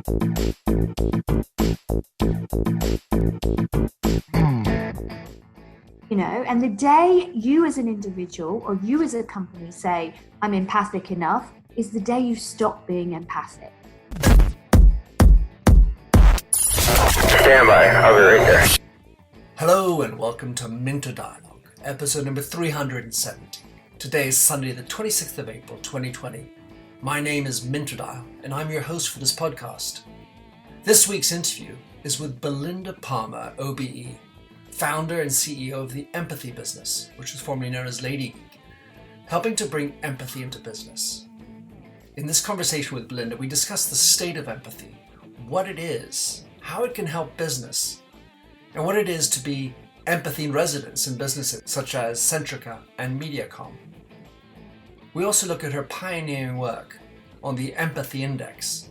You know, and the day you as an individual or you as a company say, I'm empathic enough, is the day you stop being empathic. Stand by, I'll be right there. Hello and welcome to Minter Dialogue, episode number 370. Today is Sunday the 26th of April 2020. My name is Minter Dial and I'm your host for this podcast. This week's interview is with Belinda Parmar, OBE, founder and CEO of the Empathy business, which was formerly known as Lady Geek, helping to bring empathy into business. In this conversation with Belinda, we discuss the state of empathy, what it is, how it can help business, and what it is to be empathy in residence in businesses such as Centrica and MediaCom. We also look at her pioneering work on the Empathy Index.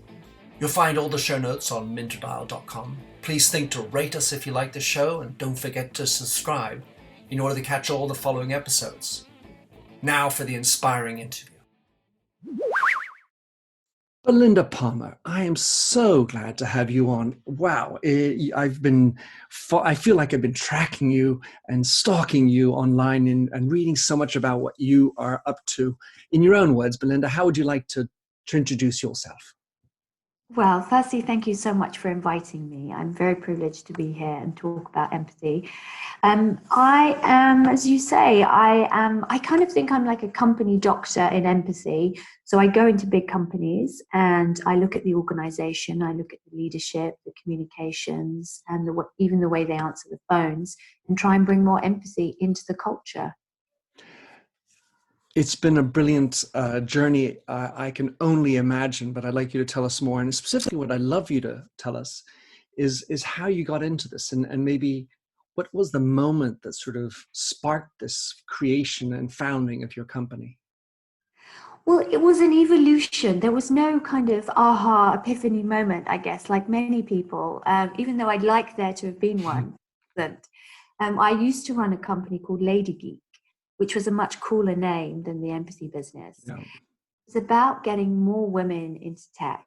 You'll find all the show notes on minterdial.com. Please think to rate us if you like the show, and don't forget to subscribe in order to catch all the following episodes. Now for the inspiring interview. Belinda Parmar, I am so glad to have you on. Wow, I feel like I've been tracking you and stalking you online and reading so much about what you are up to. In your own words, Belinda, how would you like to introduce yourself? Well, firstly, thank you so much for inviting me. I'm very privileged to be here and talk about empathy. I am, as you say, I kind of think I'm like a company doctor in empathy. So I go into big companies and I look at the organization, I look at the leadership, the communications, and even the way they answer the phones, and try and bring more empathy into the culture. It's been a brilliant journey. I can only imagine, but I'd like you to tell us more. And specifically what I'd love you to tell us is how you got into this and maybe what was the moment that sort of sparked this creation and founding of your company? Well, it was an evolution. There was no kind of aha epiphany moment, I guess, like many people, even though I'd like there to have been one. I used to run a company called Lady Geek, which was a much cooler name than the empathy business. No. It's about getting more women into tech.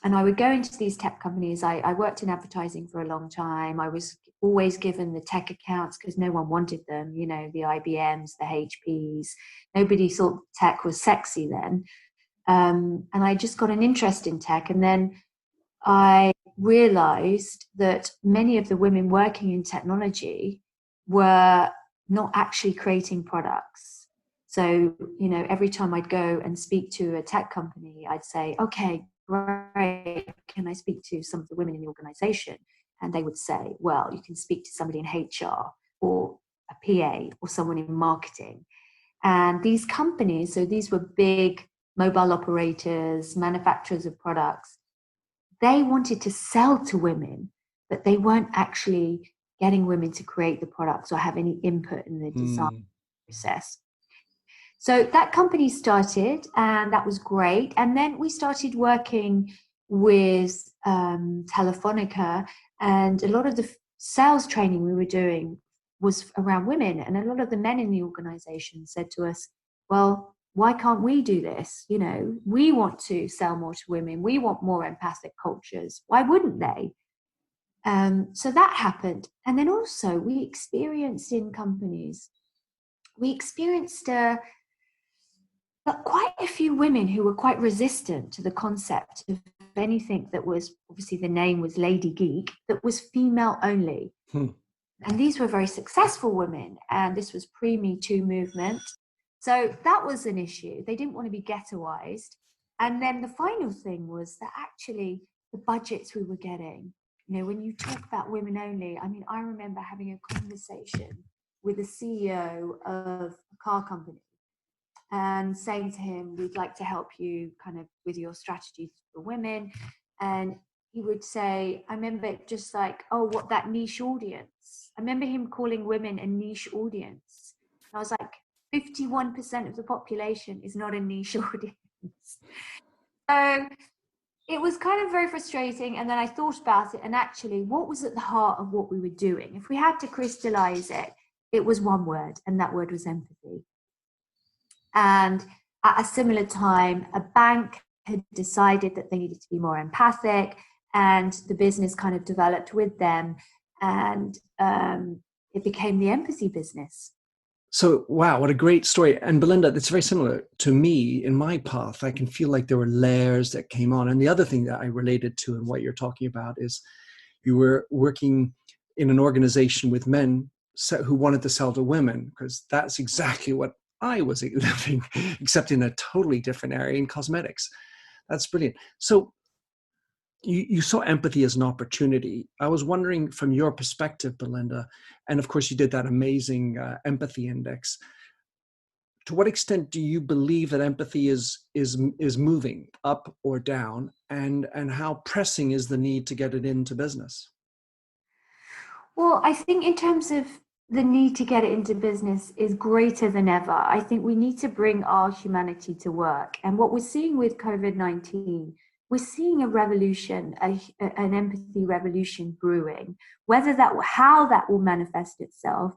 And I would go into these tech companies. I worked in advertising for a long time. I was always given the tech accounts because no one wanted them, you know, the IBMs, the HPs. Nobody thought tech was sexy then. And I just got an interest in tech. And then I realized that many of the women working in technology were not actually creating products. So, you know, every time I'd go and speak to a tech company, I'd say, okay, great, can I speak to some of the women in the organization? And they would say, well, you can speak to somebody in HR or a PA or someone in marketing. And these companies, so these were big mobile operators, manufacturers of products, they wanted to sell to women, but they weren't actually getting women to create the products or have any input in the design process. So that company started, and that was great. And then we started working with Telefonica, and a lot of the sales training we were doing was around women. And a lot of the men in the organization said to us, well, why can't we do this? You know, we want to sell more to women. We want more empathic cultures. Why wouldn't they? So that happened. And then also we experienced in companies, quite a few women who were quite resistant to the concept of anything that was, obviously the name was Lady Geek, that was female only. And these were very successful women. And this was pre-Me Too movement. So that was an issue. They didn't want to be ghettoized. And then the final thing was that actually the budgets we were getting, you know, when you talk about women only, I mean, I remember having a conversation with the CEO of a car company and saying to him, we'd like to help you kind of with your strategies for women. And he would say, I remember just like, oh, what, that niche audience. I remember him calling women a niche audience. And I was like, 51% of the population is not a niche audience. So it was kind of very frustrating. And then I thought about it, and actually what was at the heart of what we were doing? If we had to crystallize it, it was one word, and that word was empathy. And at a similar time, a bank had decided that they needed to be more empathic, and the business kind of developed with them, and it became the empathy business. So, wow, what a great story. And Belinda, that's very similar to me in my path. I can feel like there were layers that came on. And the other thing that I related to in what you're talking about is you were working in an organization with men who wanted to sell to women, because that's exactly what I was living, except in a totally different area in cosmetics. That's brilliant. So you saw empathy as an opportunity. I was wondering from your perspective, Belinda, and of course you did that amazing empathy index. To what extent do you believe that empathy is moving up or down, and how pressing is the need to get it into business? Well, I think in terms of the need to get it into business is greater than ever. I think we need to bring our humanity to work. And what we're seeing with COVID-19, we're seeing a revolution, an empathy revolution brewing. How that will manifest itself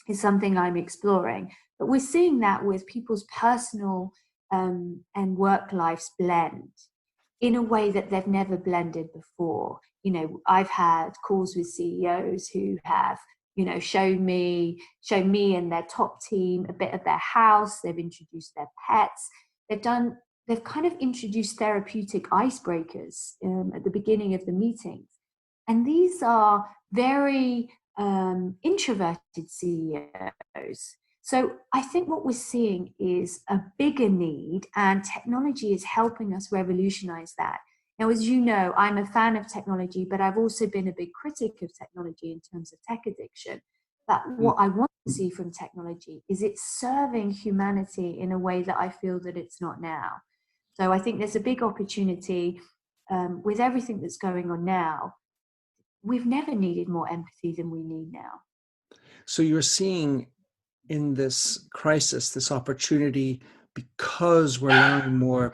is something I'm exploring. But we're seeing that with people's personal and work lives blend in a way that they've never blended before. I've had calls with CEOs who have, shown me and their top team a bit of their house. They've introduced their pets. They've kind of introduced therapeutic icebreakers at the beginning of the meetings. And these are very introverted CEOs. So I think what we're seeing is a bigger need, and technology is helping us revolutionize that. Now, as you know, I'm a fan of technology, but I've also been a big critic of technology in terms of tech addiction. But what I want to see from technology is it's serving humanity in a way that I feel that it's not now. So I think there's a big opportunity with everything that's going on now. We've never needed more empathy than we need now. So you're seeing in this crisis, this opportunity, because we're allowing more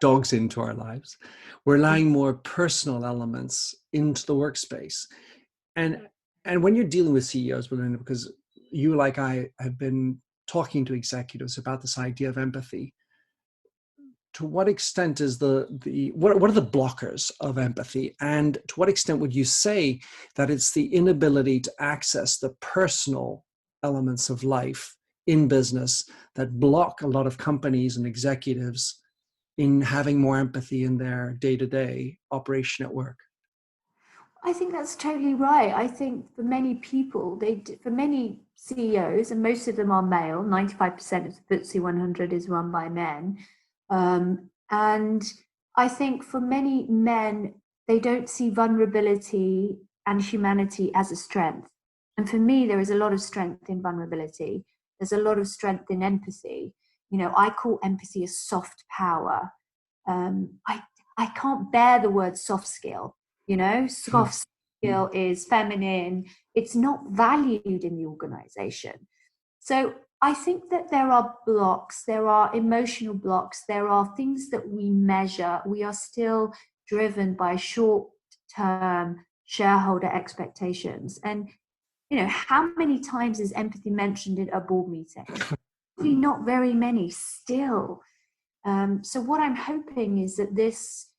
dogs into our lives, we're allowing more personal elements into the workspace. And when you're dealing with CEOs, Belinda, because you, like I, have been talking to executives about this idea of empathy, to what extent is what are the blockers of empathy, and to what extent would you say that it's the inability to access the personal elements of life in business that block a lot of companies and executives in having more empathy in their day-to-day operation at work? I think that's totally right. I think for many people, for many CEOs, and most of them are male, 95% of the FTSE 100 is run by men. And I think for many men, they don't see vulnerability and humanity as a strength. And for me, there is a lot of strength in vulnerability. There's a lot of strength in empathy. I call empathy a soft power. I can't bear the word soft skill. Soft skill is feminine. It's not valued in the organization. So I think that there are blocks, there are emotional blocks, there are things that we measure. We are still driven by short-term shareholder expectations. And, how many times is empathy mentioned at a board meeting? Not very many still. So what I'm hoping is that this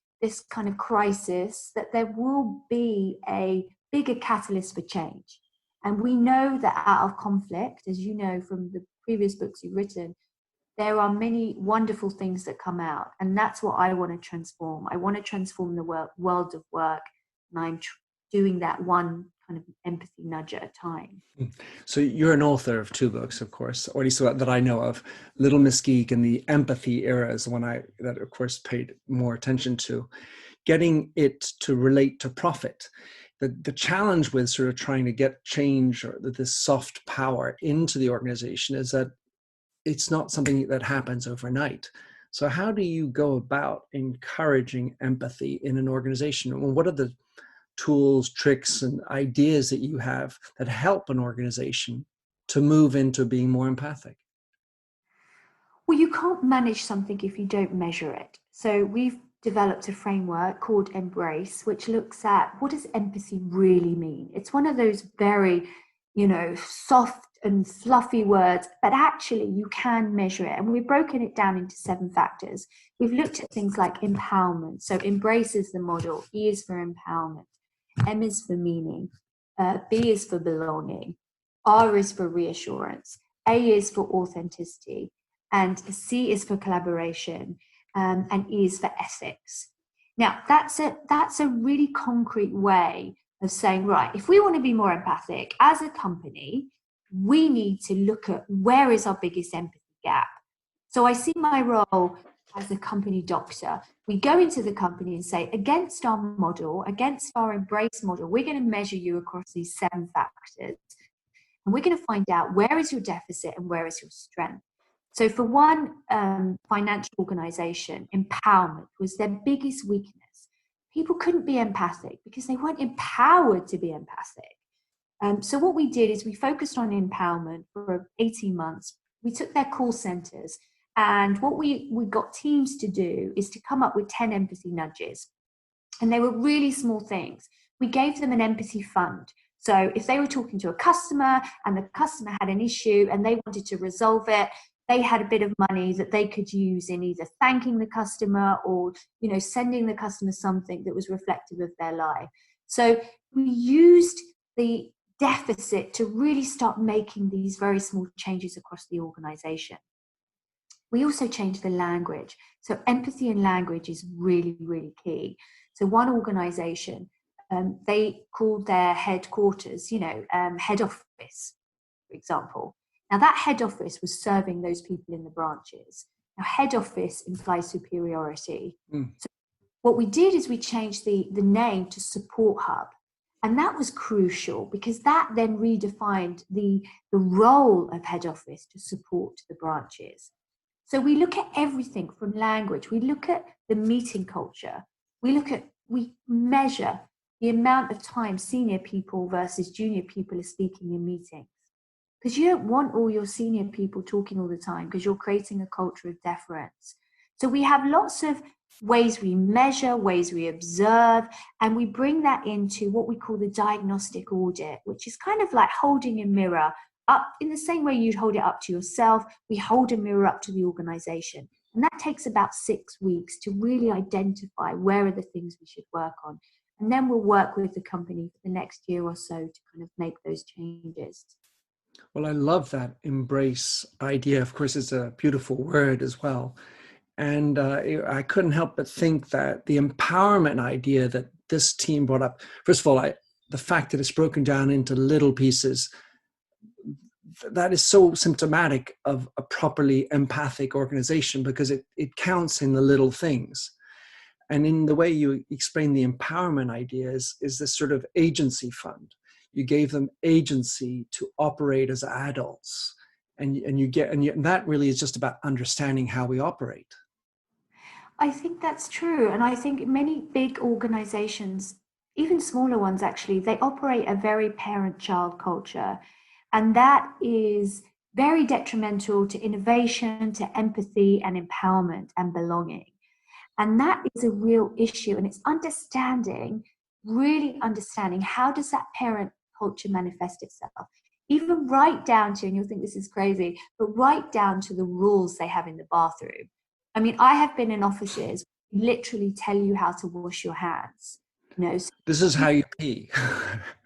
kind of crisis, that there will be a bigger catalyst for change. And we know that out of conflict, as you know from the previous books you've written, there are many wonderful things that come out. And that's what I want to transform. I want to transform the world of work. And I'm doing that one kind of empathy nudge at a time. So you're an author of 2 books, of course, or at least that I know of. Little Miss Geek and the Empathy Era is the one that of course paid more attention to. Getting it to relate to profit. The challenge with sort of trying to get change or this soft power into the organization is that it's not something that happens overnight. So how do you go about encouraging empathy in an organization? And what are the tools, tricks, and ideas that you have that help an organization to move into being more empathic? Well, you can't manage something if you don't measure it. So we've developed a framework called Embrace, which looks at what does empathy really mean? It's one of those very, soft and fluffy words, but actually you can measure it. And we've broken it down into 7 factors. We've looked at things like empowerment. So embrace is the model, E is for empowerment, M is for meaning, B is for belonging, R is for reassurance, A is for authenticity, and C is for collaboration, and E is for ethics. Now, that's a really concrete way of saying, right, if we want to be more empathic as a company, we need to look at where is our biggest empathy gap. So I see my role as a company doctor. We go into the company and say, against our model, against our embrace model, we're going to measure you across these 7 factors. And we're going to find out where is your deficit and where is your strength. So for one financial organization, empowerment was their biggest weakness. People couldn't be empathic because they weren't empowered to be empathic. So what we did is we focused on empowerment for 18 months. We took their call centers, and what we got teams to do is to come up with 10 empathy nudges. And they were really small things. We gave them an empathy fund. So if they were talking to a customer and the customer had an issue and they wanted to resolve it, they had a bit of money that they could use in either thanking the customer or, sending the customer something that was reflective of their life. So we used the deficit to really start making these very small changes across the organization. We also changed the language. So empathy and language is really, really key. So one organization, they called their headquarters, head office, for example. Now that head office was serving those people in the branches. Now head office implies superiority. So what we did is we changed the name to support hub. And that was crucial because that then redefined the role of head office to support the branches. So we look at everything from language. We look at the meeting culture. We measure the amount of time senior people versus junior people are speaking in meetings. Because you don't want all your senior people talking all the time because you're creating a culture of deference. So we have lots of ways we measure, ways we observe, and we bring that into what we call the diagnostic audit, which is kind of like holding a mirror up in the same way you'd hold it up to yourself. We hold a mirror up to the organization. And that takes about 6 weeks to really identify where are the things we should work on. And then we'll work with the company for the next year or so to kind of make those changes. Well, I love that embrace idea. Of course, it's a beautiful word as well. And I couldn't help but think that the empowerment idea that this team brought up, first of all, the fact that it's broken down into little pieces, that is so symptomatic of a properly empathic organization because it counts in the little things. And in the way you explain the empowerment idea is this sort of agency fund. You gave them agency to operate as adults. And that really is just about understanding how we operate. I think that's true. And I think many big organizations, even smaller ones actually, they operate a very parent-child culture. And that is very detrimental to innovation, to empathy and empowerment and belonging. And that is a real issue. And it's really understanding how does that parent culture manifest itself? Even right down to, and you'll think this is crazy, but right down to the rules they have in the bathroom. I mean, I have been in offices literally tell you how to wash your hands. So this is how you pee.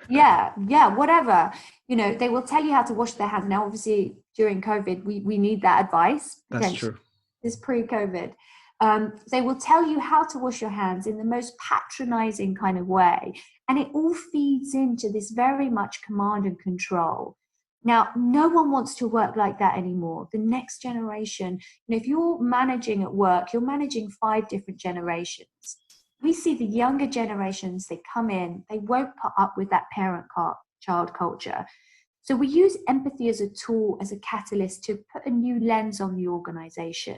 yeah, whatever. They will tell you how to wash their hands. Now, obviously, during COVID, we need that advice. That's true. It's pre-COVID. They will tell you how to wash your hands in the most patronizing kind of way. And it all feeds into this very much command and control. Now, no one wants to work like that anymore. The next generation, if you're managing at work, you're managing 5 different generations. We see the younger generations, they come in, they won't put up with that parent-child culture. So we use empathy as a tool, as a catalyst to put a new lens on the organization.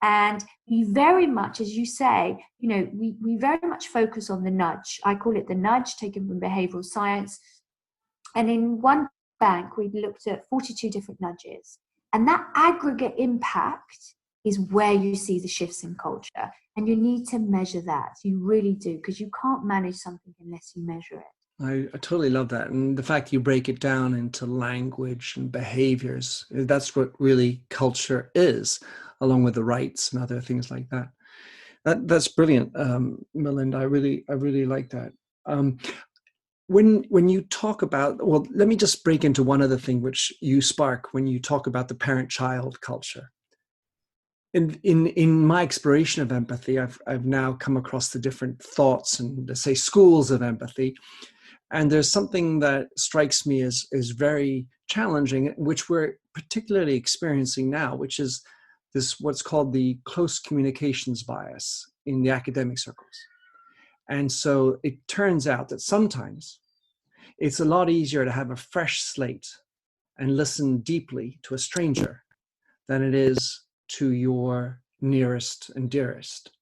And we very much, as you say, we very much focus on the nudge. I call it the nudge, taken from behavioral science. And in one bank, we looked at 42 different nudges. And that aggregate impact is where you see the shifts in culture. And you need to measure that. You really do, because you can't manage something unless you measure it. I totally love that. And the fact you break it down into language and behaviors, that's what really culture is, along with the rights and other things like that. That's brilliant, Melinda. I really like that. When you talk about, well, let me just break into one other thing which you spark when you talk about the parent-child culture. In my exploration of empathy, I've now come across the different thoughts and, say, schools of empathy. And there's something that strikes me as very challenging, which we're particularly experiencing now, which is this what's called the close communications bias in the academic circles. And so it turns out that sometimes it's a lot easier to have a fresh slate and listen deeply to a stranger than it is to your nearest and dearest.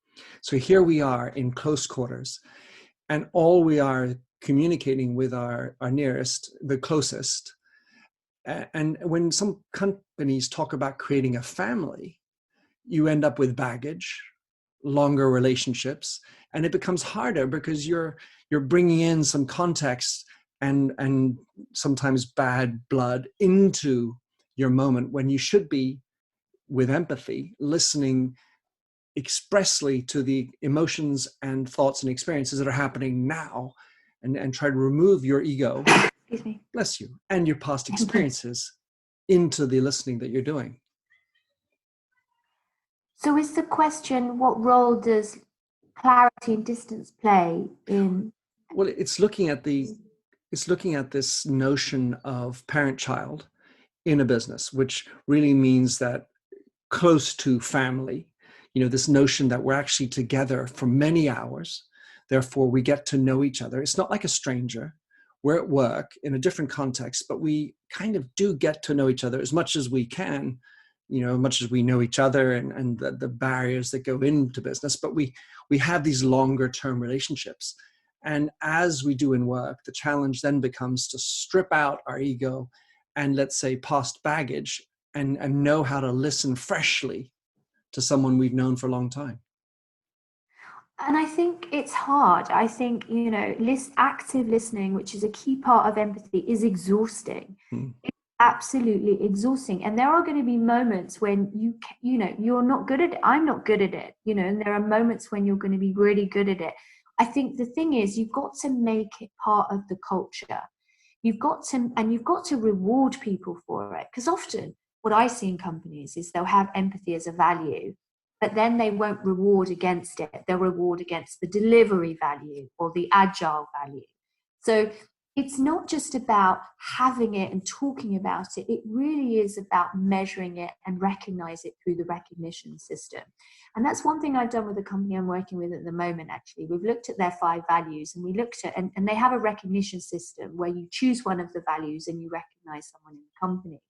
So here we are in close quarters, and all we are communicating with our nearest, the closest. And when some companies talk about creating a family, you end up with baggage, longer relationships, and it becomes harder because you're bringing in some context and sometimes bad blood into your moment when you should be, with empathy, listening expressly to the emotions and thoughts and experiences that are happening now, and try to remove your ego, Excuse me. bless you, and your past experiences into the listening that you're doing. So is the question, what role does clarity and distance play in? Well, it's looking at this notion of parent-child in a business, which really means that close to family, this notion that we're actually together for many hours, therefore we get to know each other. It's not like a stranger. We're at work in a different context, but we kind of do get to know each other as much as we can, much as we know each other and the barriers that go into business, but we have these longer term relationships. And as we do in work, the challenge then becomes to strip out our ego and, let's say, past baggage, and know how to listen freshly to someone we've known for a long time. And I think it's hard. I think, active listening, which is a key part of empathy, is exhausting. It's absolutely exhausting. And there are going to be moments when you're not good at it. I'm not good at it, and there are moments when you're going to be really good at it. I think the thing is, you've got to make it part of the culture. You've got to reward people for it. Because often what I see in companies is they'll have empathy as a value, but then they won't reward against it. They'll reward against the delivery value or the agile value. So it's not just about having it and talking about it. It really is about measuring it and recognize it through the recognition system. And that's one thing I've done with the company I'm working with at the moment, actually. We've looked at their 5 values, and we looked at, and they have a recognition system where you choose one of the values and you recognize someone in the company.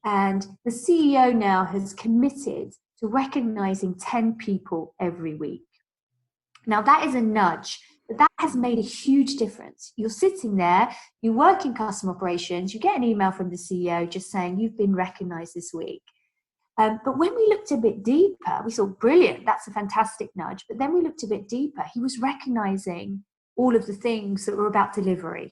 And the CEO now has committed to recognizing 10 people every week. Now, that is a nudge, but that has made a huge difference. You're sitting there, you work in customer operations, you get an email from the CEO just saying you've been recognized this week. But when we looked a bit deeper, we thought, brilliant, that's a fantastic nudge. But then we looked a bit deeper. He was recognizing all of the things that were about delivery.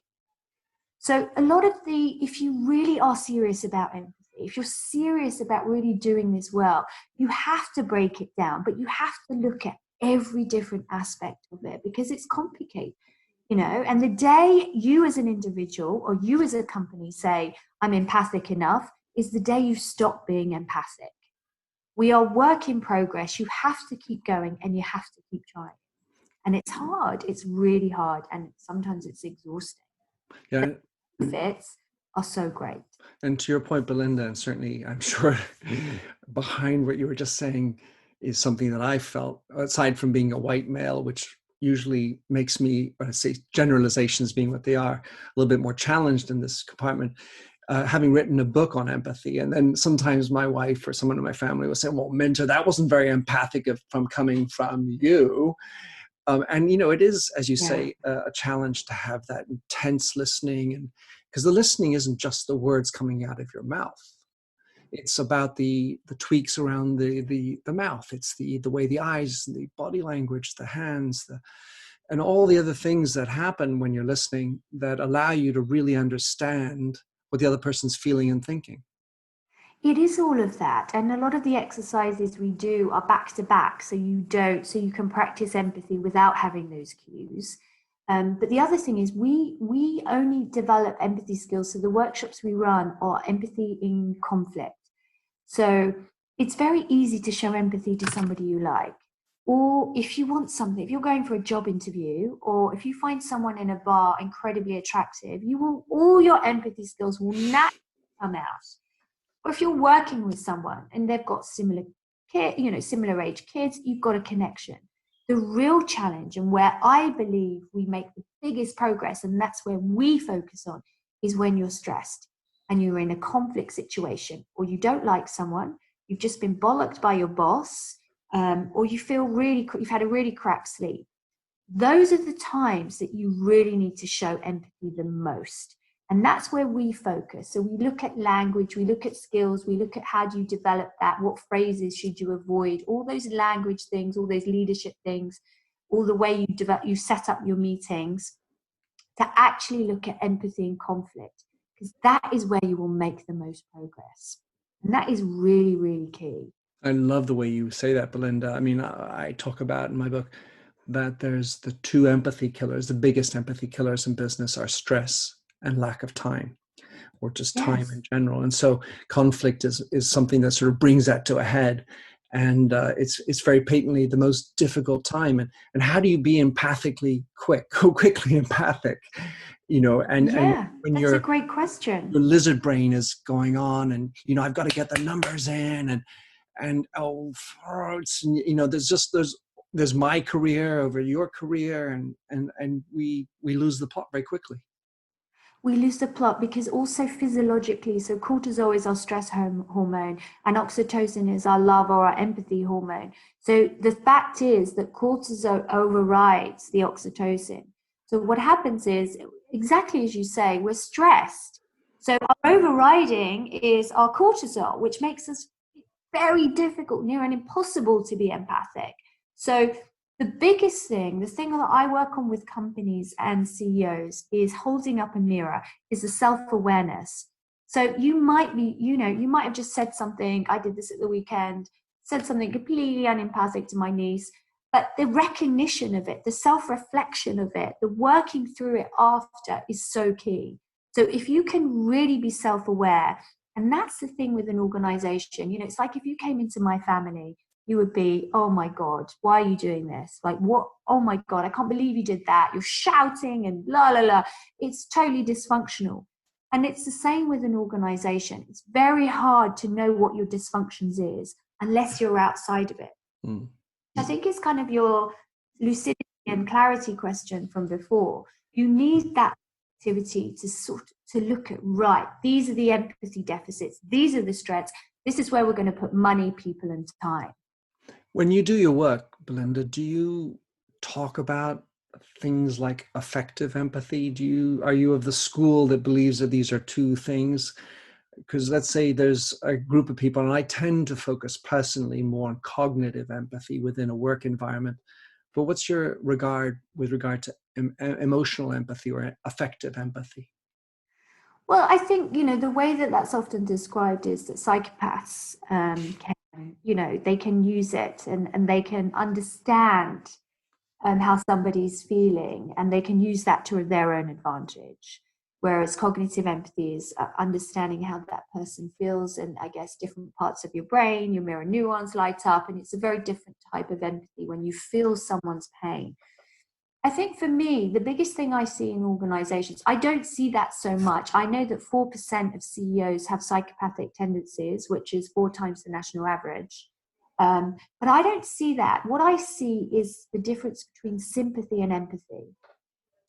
So a lot of if you really are serious about empathy, if you're serious about really doing this well, you have to break it down, but you have to look at every different aspect of it because it's complicated, and the day you as an individual or you as a company say, I'm empathic enough, is the day you stop being empathic. We are work in progress. You have to keep going and you have to keep trying. And it's hard. It's really hard. And sometimes it's exhausting. Yeah. The benefits are so great. And to your point, Belinda, and certainly I'm sure behind what you were just saying is something that I felt, aside from being a white male, which usually makes me, when I say generalizations being what they are, a little bit more challenged in this compartment, having written a book on empathy. And then sometimes my wife or someone in my family will say, well, Minter, that wasn't very empathic from coming from you. And, it is, as you say, a challenge to have that intense listening. And because the listening isn't just the words coming out of your mouth. It's about the tweaks around the mouth. It's the way the eyes, the body language, the hands, and all the other things that happen when you're listening that allow you to really understand what the other person's feeling and thinking. It is all of that. And a lot of the exercises we do are back to back. So you can practice empathy without having those cues. But the other thing is we only develop empathy skills. So the workshops we run are empathy in conflict. So it's very easy to show empathy to somebody you like. Or if you want something, if you're going for a job interview, or if you find someone in a bar incredibly attractive, all your empathy skills will naturally come out. Or if you're working with someone and they've got similar age kids, you've got a connection. The real challenge, and where I believe we make the biggest progress, and that's where we focus on, is when you're stressed and you're in a conflict situation, or you don't like someone, you've just been bollocked by your boss, or you've had a really crap sleep. Those are the times that you really need to show empathy the most. And that's where we focus. So we look at language, we look at skills, we look at how do you develop that, what phrases should you avoid, all those language things, all those leadership things, all the way you set up your meetings, to actually look at empathy and conflict, because that is where you will make the most progress. And that is really, really key. I love the way you say that, Belinda. I mean, I talk about in my book that there's the two empathy killers. The biggest empathy killers in business are stress and lack of time, or just time in general. And so conflict is something that sort of brings that to a head. And it's very patently the most difficult time. And how do you be quickly empathic? And when that's a great question. Your lizard brain is going on, and I've got to get the numbers in, there's my career over your career, and we lose the plot very quickly. We lose the plot because also physiologically, so cortisol is our stress hormone and oxytocin is our love or our empathy hormone. So the fact is that cortisol overrides the oxytocin. So what happens is, exactly as you say, we're stressed. So our overriding is our cortisol, which makes us very difficult, near and impossible to be empathic. So the biggest thing, the thing that I work on with companies and CEOs is holding up a mirror, is the self-awareness. So you might have just said something, I did this at the weekend, said something completely unempathic to my niece, but the recognition of it, the self-reflection of it, the working through it after is so key. So if you can really be self-aware, and that's the thing with an organization, it's like if you came into my family, you would be, oh my God, why are you doing this? Like, what? Oh my God, I can't believe you did that. You're shouting and la, la, la. It's totally dysfunctional. And it's the same with an organization. It's very hard to know what your dysfunctions is unless you're outside of it. Mm. I think it's kind of your lucidity and clarity question from before. You need that activity to look at, right, these are the empathy deficits. These are the strengths. This is where we're going to put money, people, and time. When you do your work, Belinda, do you talk about things like affective empathy? Are you of the school that believes that these are two things? Because let's say there's a group of people, and I tend to focus personally more on cognitive empathy within a work environment. But what's your regard to emotional empathy or affective empathy? Well, I think, the way that that's often described is that psychopaths they can use it and they can understand how somebody's feeling, and they can use that to their own advantage. Whereas cognitive empathy is understanding how that person feels, and I guess different parts of your brain, your mirror neurons light up, and it's a very different type of empathy when you feel someone's pain. I think for me, the biggest thing I see in organizations, I don't see that so much. I know that 4% of CEOs have psychopathic tendencies, which is 4 times the national average. But I don't see that. What I see is the difference between sympathy and empathy.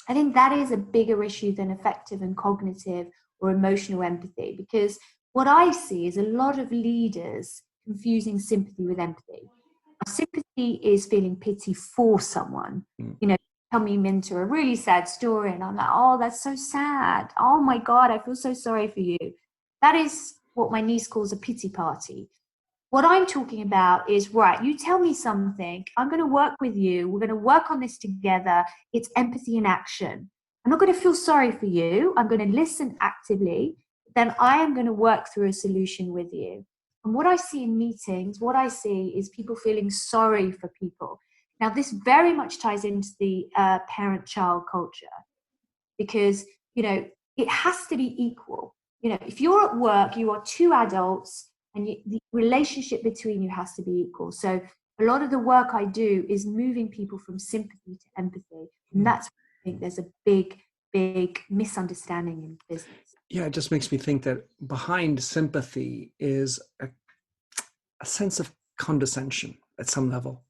I think that is a bigger issue than affective and cognitive or emotional empathy, because what I see is a lot of leaders confusing sympathy with empathy. Sympathy is feeling pity for someone. Tell me, Minter, a really sad story, and I'm like, oh, that's so sad. Oh my God, I feel so sorry for you. That is what my niece calls a pity party. What I'm talking about is, right, you tell me something, I'm going to work with you, we're going to work on this together. It's empathy in action. I'm not going to feel sorry for you, I'm going to listen actively, then I am going to work through a solution with you. And what I see in meetings, what I see is people feeling sorry for people. Now, this very much ties into the parent-child culture, because, it has to be equal. If you're at work, you are two adults, and the relationship between you has to be equal. So a lot of the work I do is moving people from sympathy to empathy. And that's why I think there's a big, big misunderstanding in business. Yeah, it just makes me think that behind sympathy is a sense of condescension at some level.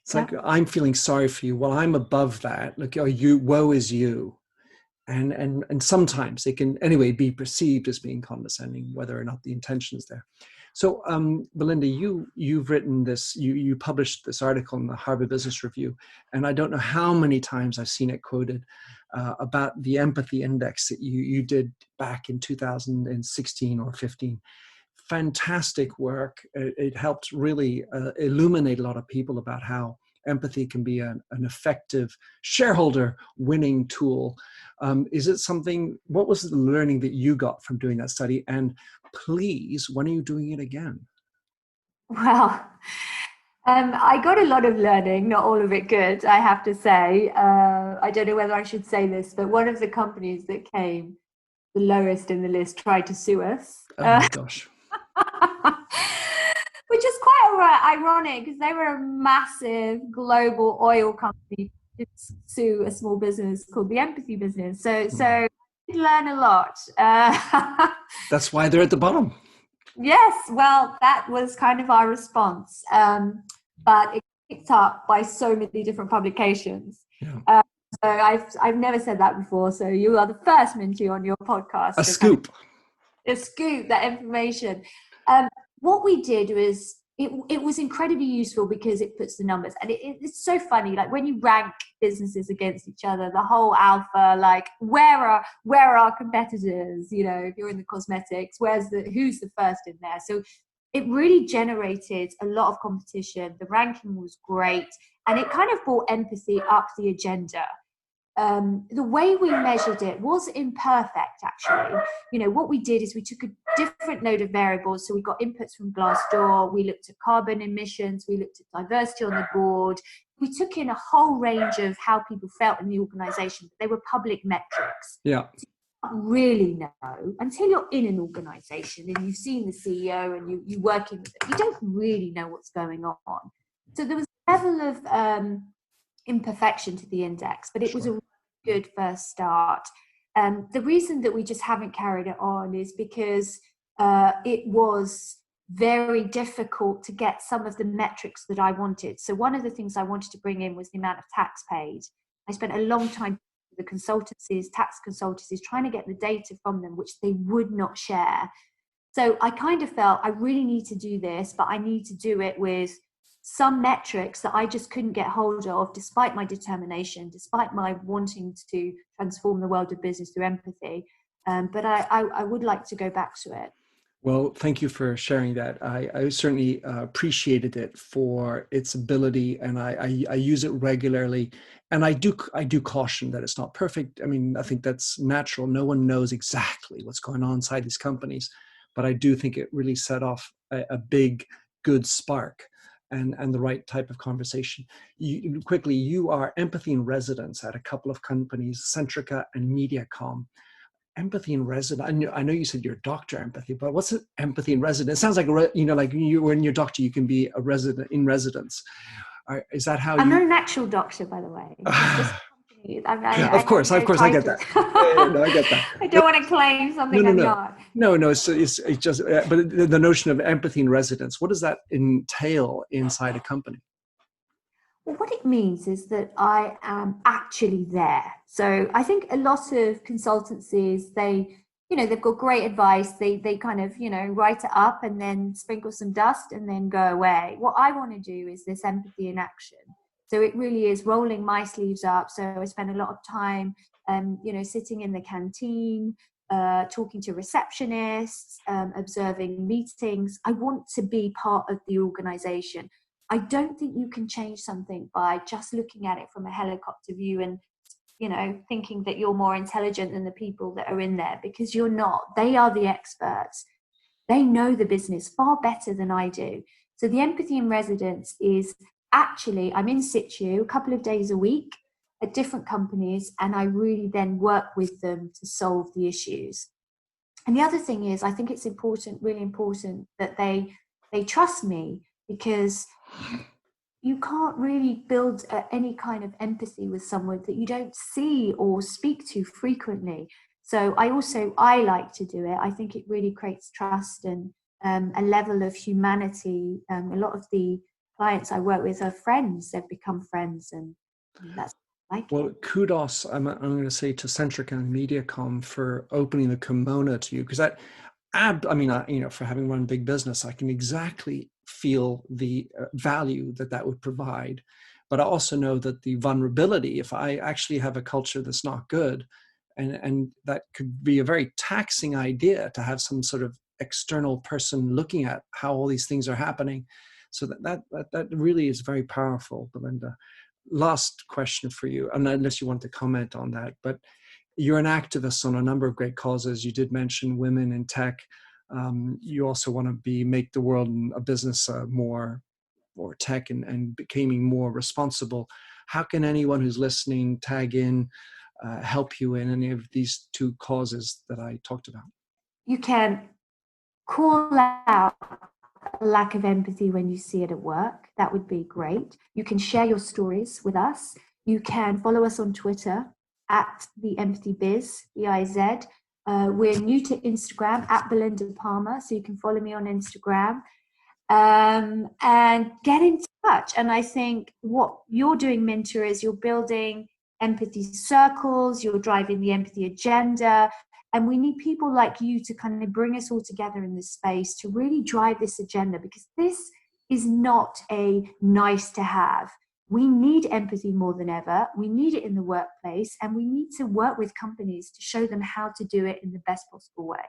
It's like, I'm feeling sorry for you. Well, I'm above that. Look, woe is you. And sometimes it can anyway be perceived as being condescending, whether or not the intention is there. So Belinda, you've written this, you published this article in the Harvard Business Review, and I don't know how many times I've seen it quoted about the empathy index that you did back in 2016 or 15. Fantastic work. It helped really illuminate a lot of people about how empathy can be an effective shareholder winning tool. Is it something, what was the learning that you got from doing that study? And please, when are you doing it again? Well, I got a lot of learning, not all of it good, I have to say. I don't know whether I should say this, but one of the companies that came the lowest in the list tried to sue us. Oh my gosh. Which is quite ironic, because they were a massive global oil company to sue a small business called the Empathy Business. So I did learn a lot. That's why they're at the bottom. Yes, well, that was kind of our response. But it picked up by so many different publications. Yeah. So I've never said that before. So you are the first Minty on your podcast. A scoop. That information. What we did was, it was incredibly useful because it puts the numbers, and it's so funny, like when you rank businesses against each other, the whole alpha, like where are our competitors, if you're in the cosmetics, who's the first in there. So it really generated a lot of competition. The ranking was great, and it kind of brought empathy up the agenda. The way we measured it was imperfect, actually. What we did is we took a different load of variables. So we got inputs from Glassdoor, we looked at carbon emissions, we looked at diversity on the board. We took in a whole range of how people felt in the organization, but they were public metrics. Yeah. So you don't really know until you're in an organization and you've seen the CEO and you're working with them. You don't really know what's going on. So there was a level of imperfection to the index, but it was a really good first start. The reason that we just haven't carried it on is because it was very difficult to get some of the metrics that I wanted. So one of the things I wanted to bring in was the amount of tax paid. I spent a long time with the tax consultancies, trying to get the data from them, which they would not share. So I kind of felt I really need to do this, but I need to do it with some metrics that I just couldn't get hold of, despite my determination, despite my wanting to transform the world of business through empathy. But I would like to go back to it. Well, thank you for sharing that. I certainly appreciated it for its ability, and I use it regularly. And I do caution that it's not perfect. I mean, I think that's natural. No one knows exactly what's going on inside these companies, but I do think it really set off a big, good spark and the right type of conversation. You are empathy in residence at a couple of companies, Centrica and MediaCom. Empathy in residence. I know you said you're Dr. Empathy, but what's it, empathy in residence? It sounds like like when you're doctor, you can be a resident in residence. Is that how I'm not an actual doctor, by the way. Of course, I get that. No, I get that. I don't want to claim something I'm not. No. So it's just, but the notion of empathy in residence, what does that entail inside a company? Well, what it means is that I am actually there. So I think a lot of consultancies, they've got great advice. They kind of, write it up and then sprinkle some dust and then go away. What I want to do is this empathy in action. So it really is rolling my sleeves up. So I spend a lot of time, sitting in the canteen, talking to receptionists, observing meetings. I want to be part of the organization. I don't think you can change something by just looking at it from a helicopter view and, thinking that you're more intelligent than the people that are in there, because you're not. They are the experts. They know the business far better than I do. So the empathy in residence is actually, I'm in situ a couple of days a week at different companies, and I really then work with them to solve the issues. And the other thing is, I think it's important, really important, that they trust me, because you can't really build any kind of empathy with someone that you don't see or speak to frequently. So I like to do it. I think it really creates trust and a level of humanity. A lot of the clients I work with are friends. They've become friends, and that's like. Well, kudos, I'm going to say, to Centrica and MediaCom for opening the kimono to you, because for having run big business, I can exactly feel the value that would provide. But I also know that the vulnerability, if I actually have a culture that's not good, and that could be a very taxing idea to have some sort of external person looking at how all these things are happening. So that really is very powerful, Belinda. Last question for you, unless you want to comment on that, but you're an activist on a number of great causes. You did mention women in tech. You also want to make the world and a business more tech and becoming more responsible. How can anyone who's listening tag in, help you in any of these two causes that I talked about? You can call out lack of empathy when you see it at work. That would be great. You can share your stories with us. You can follow us on Twitter at the Empathy Biz, BIZ. We're new to Instagram at Belinda Parmar, so you can follow me on Instagram and get in touch. And I think what you're doing, Minter, is you're building empathy circles, you're driving the empathy agenda. And we need people like you to kind of bring us all together in this space to really drive this agenda, because this is not a nice to have. We need empathy more than ever. We need it in the workplace, and we need to work with companies to show them how to do it in the best possible way.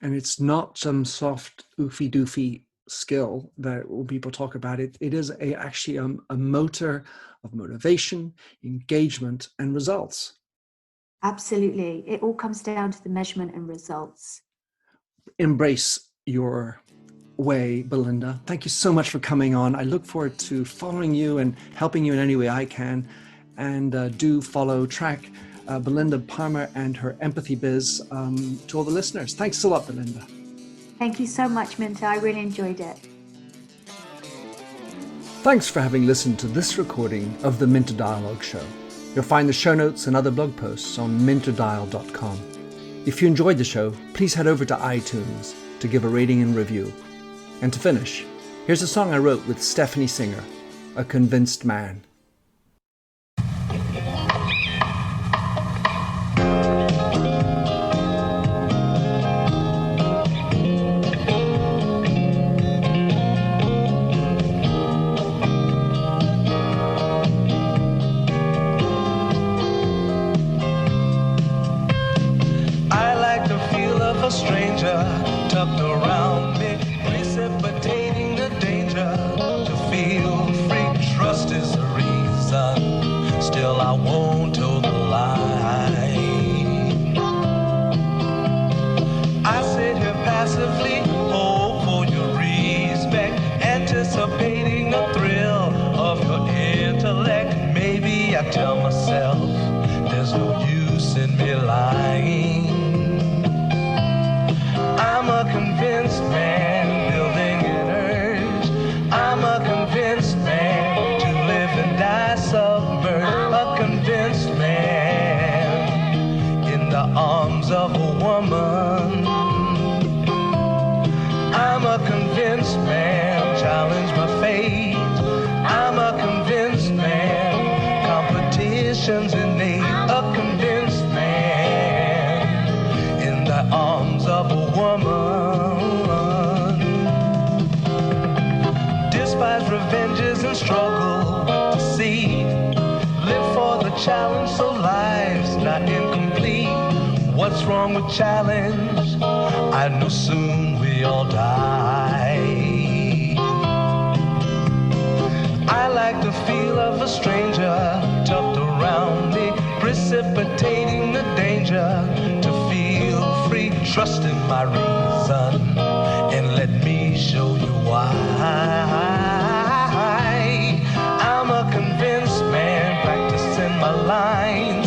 And it's not some soft, oofy doofy skill that people talk about. It is actually a motor of motivation, engagement, and results. Absolutely. It all comes down to the measurement and results. Embrace your way, Belinda. Thank you so much for coming on. I look forward to following you and helping you in any way I can. And do track Belinda Parmar and her Empathy Biz to all the listeners. Thanks a lot, Belinda. Thank you so much, Minter. I really enjoyed it. Thanks for having listened to this recording of the Minter Dialogue Show. You'll find the show notes and other blog posts on minterdial.com. If you enjoyed the show, please head over to iTunes to give a rating and review. And to finish, here's a song I wrote with Stephanie Singer, A Convinced Man. Stranger tucked around me, precipitating the danger to feel free. Trust is the reason, still I won't toe the line. I sit here passively, hope for your respect, anticipating the thrill of your intellect. Maybe I tell myself there's no use in me lying. I'm a convinced man, building an urge. I'm a convinced man, to live and die submerged. A convinced man, in the arms of a woman. I'm a convinced man, challenge my fate. I'm a convinced man, competition's innate. A convinced man, in the arms of a woman. Despise revenges and struggle to see. Live for the challenge so life's not incomplete. What's what's wrong with challenge? I knew soon we all die. I like the feel of a stranger tucked around me, precipitating the danger. To feel free, trust in my reason, and let me show you why. I'm a convinced man, practicing my line.